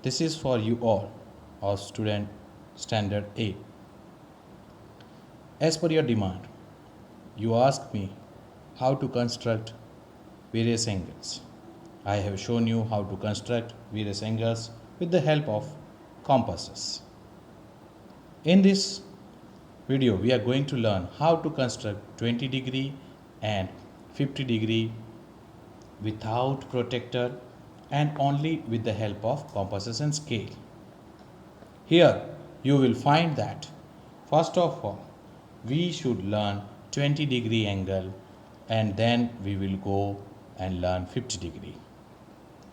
This is for you all of student standard A. As per your demand, you asked me how to construct various angles. I have shown you how to construct various angles with the help of compasses. In this video, we are going to learn how to construct 20-degree and 50-degree without protractor and only with the help of compasses and scale. Here you will find that first of all we should learn 20-degree angle and then we will go and learn 50-degree.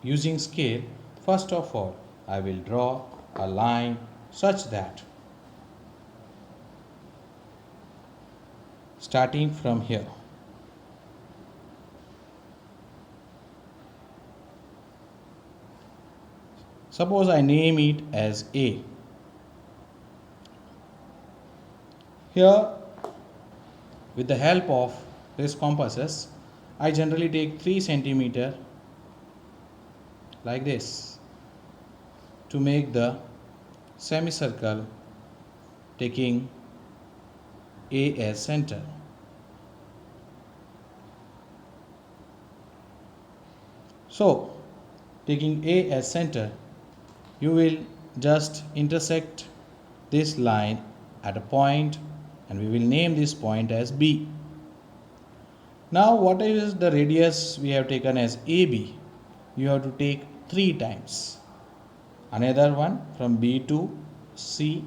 Using scale, first of all I will draw a line such that starting from here, suppose I name it as A. Here, with the help of this compasses, I generally take 3 centimeter like this to make the semicircle taking A as center. So, taking A as center, you will just intersect this line at a point and we will name this point as B. Now what is the radius we have taken as AB? You have to take 3 times. Another one from B to C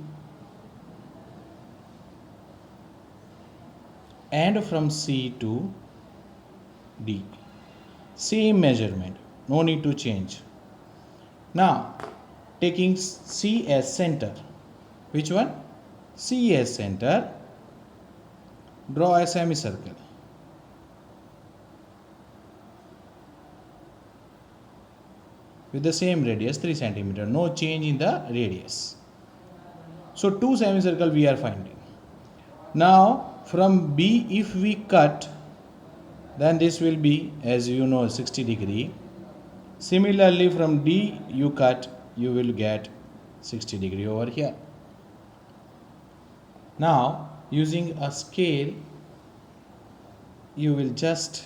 and from C to D. Same measurement, no need to change. Now taking C as center, which one? C as center, draw a semicircle. With the same radius 3 centimeter, no change in the radius. So 2 semicircle we are finding. Now from B if we cut, then this will be, as you know, 60 degree. Similarly from D you cut, you will get 60 degree over here. Now using a scale, you will just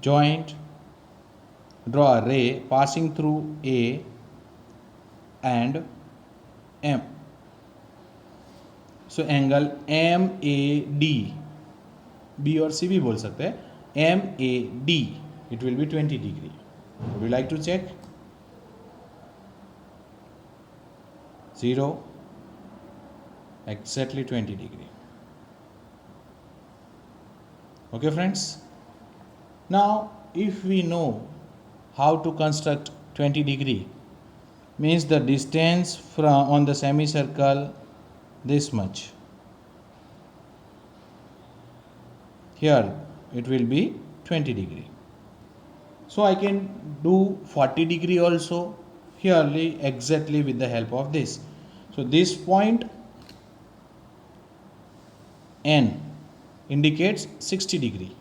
draw a ray passing through A and M. So angle MAD, B or C भी बोल सकते हैं, MAD, it will be 20 degree. Would you like to check? 0, exactly 20 degree. Okay friends? Now if we know how to construct 20 degree, means the distance from on the semicircle this much. Here it will be 20 degree. So I can do 40 degree also here exactly with the help of this. So this point N indicates 60 degree.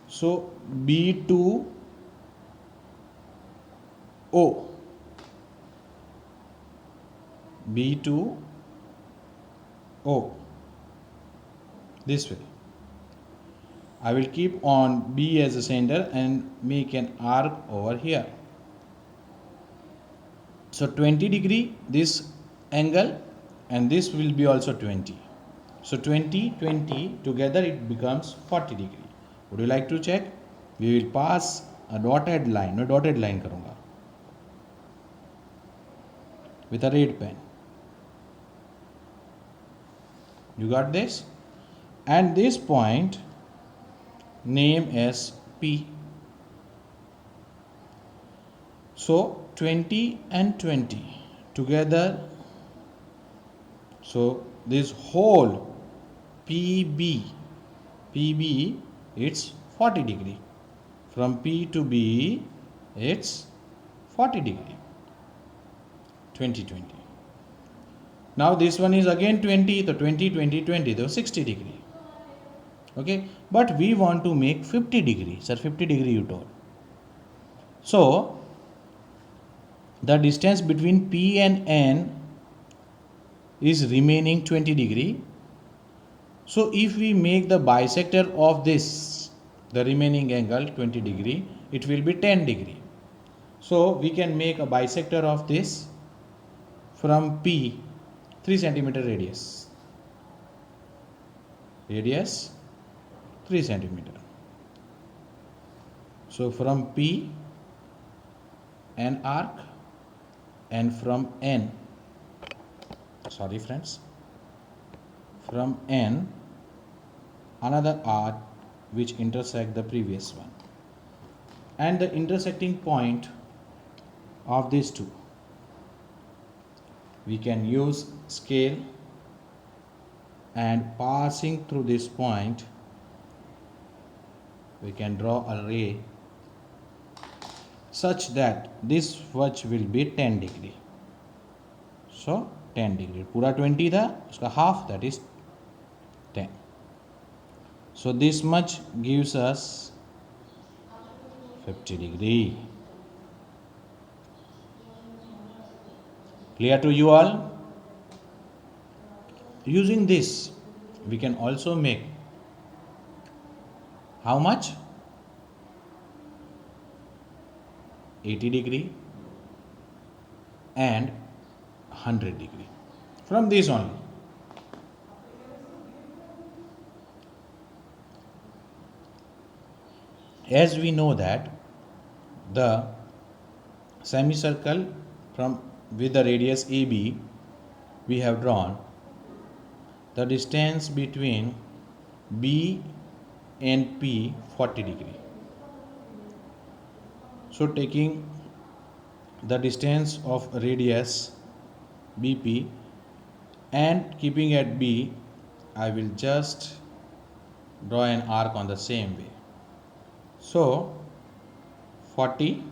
So B to O, B to O, this way. I will keep on B as a center and make an arc over here. So 20 degree this angle and this will be also 20. So 20, 20 together it becomes 40 degree. Would you like to check? We will pass a dotted line, मैं dotted line करूँगा with a red pen. You got this? And this point name as P. So 20 and 20 together. So this whole PB it's 40 degree. From P to B it's 40 degree. 20, 20. Now this one is again 20, so 20, 20, 20, so 60 degree. Okay, but we want to make 50 degree. Sir, 50 degree you told. So the distance between P and N is remaining 20 degree. So if we make the bisector of this, the remaining angle 20 degree, it will be 10 degree. So we can make a bisector of this from P 3 centimeter radius 3 centimeter. So from P an arc, and from N, sorry friends, from N another arc which intersect the previous one, and the intersecting point of these two, we can use scale, and passing through this point we can draw a ray such that this verge will be 10 degree. So 10 degree, पूरा 20 था, उसका half, that is 10. So this much gives us 50 degree. Clear to you all? Using this we can also make how much? 80 degree and 100 degree from this only. As we know that the semicircle from with the radius AB we have drawn, the distance between B and P 40 degree. So taking the distance of radius BP and keeping at B, I will just draw an arc on the same way. So 40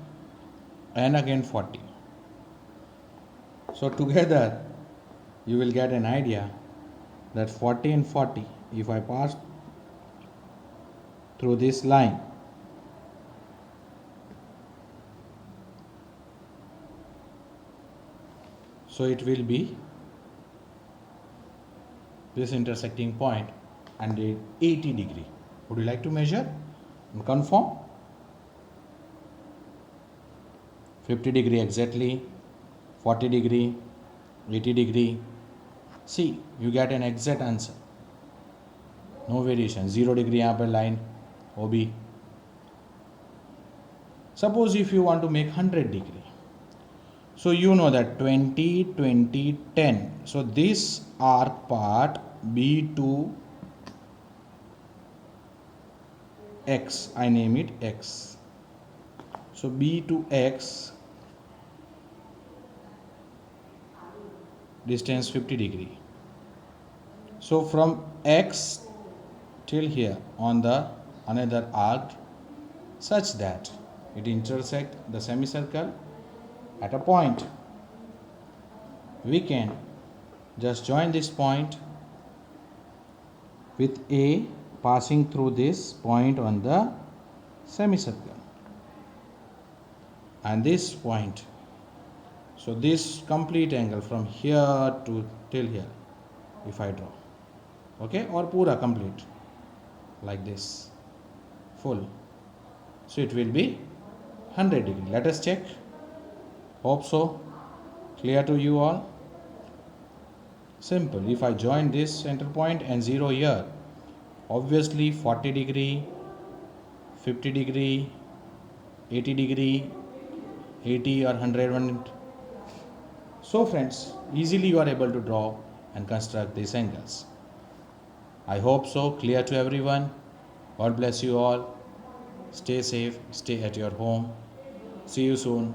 and again 40. So together you will get an idea that 40 and 40, if I pass through this line, so it will be this intersecting point and 80 degree. Would you like to measure and confirm? 50 degree exactly, 40 degree, 80 degree. See, you get an exact answer. No variation. 0 degree यहाँ पर line OB. Suppose if you want to make 100 degree. So you know that 20, 20, 10. So this arc part B to X, I name it X. So B to X, distance 50 degree. So from X till here on the another arc such that it intersect the semicircle at a point. We can just join this point with A passing through this point on the semicircle and this point. So this complete angle from here to till here, if I draw, okay, or pura complete like this, full. So it will be 100 degree. Let us check. Hope so. Clear to you all? Simple. If I join this center point and 0 here, obviously 40 degree, 50 degree, 80 degree, 80 or 100. So friends, easily you are able to draw and construct these angles. I hope so. Clear to everyone. God bless you all. Stay safe. Stay at your home. See you soon.